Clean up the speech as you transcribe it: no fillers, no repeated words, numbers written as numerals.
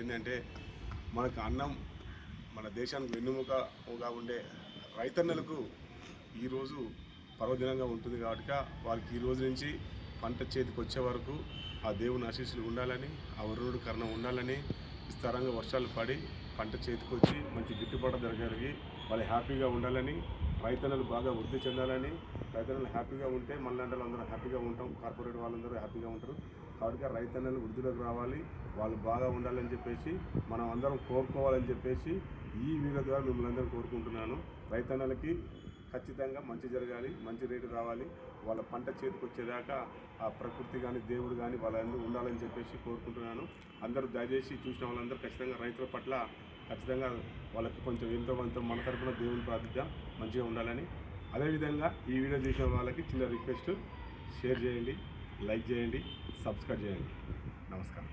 ఏంటంటే మనకు అన్నం మన దేశానికి వెన్నుముకగా ఉండే రైతన్నలకు ఈరోజు పర్వదినంగా ఉంటుంది కాబట్టి వాళ్ళకి ఈ రోజు నుంచి పంట చేతికి వచ్చే వరకు ఆ దేవుని ఆశీస్సులు ఉండాలని, ఆ వరుణుడి కరుణ ఉండాలని, విస్తారంగా వర్షాలు పడి పంట చేతికి వచ్చి మంచి గిట్టుబాటు ధర జరిగి వాళ్ళు హ్యాపీగా ఉండాలని, రైతన్నలు బాగా వృద్ధి చెందాలని, రైతన్నలు హ్యాపీగా ఉంటే మనలాంటి అందరూ హ్యాపీగా ఉంటాం, కార్పొరేట్ వాళ్ళందరూ హ్యాపీగా ఉంటారు. కాబట్టి రైతన్నలు వృద్ధిలోకి రావాలి, వాళ్ళు బాగా ఉండాలని చెప్పేసి మనం అందరం కోరుకోవాలని చెప్పేసి ఈ వీడియో ద్వారా మిమ్మల్ని అందరూ కోరుకుంటున్నాను. రైతన్నలకి ఖచ్చితంగా మంచి జరగాలి, మంచి రేటు రావాలి, వాళ్ళ పంట చేతికి వచ్చేదాకా ఆ ప్రకృతి కానీ దేవుడు కానీ వాళ్ళందరూ ఉండాలని చెప్పేసి కోరుకుంటున్నాను. అందరూ దయచేసి చూసిన వాళ్ళందరూ ఖచ్చితంగా రైతుల పట్ల ఖచ్చితంగా వాళ్ళకి కొంచెం ఎంతో కొంత మన తరపున దేవుని ప్రార్థిద్దాం, మంచిగా ఉండాలని. అదేవిధంగా ఈ వీడియో చూసిన వాళ్ళకి చిన్న రిక్వెస్ట్, షేర్ చేయండి, లైక్ చేయండి, సబ్స్క్రైబ్ చేయండి. నమస్కారం.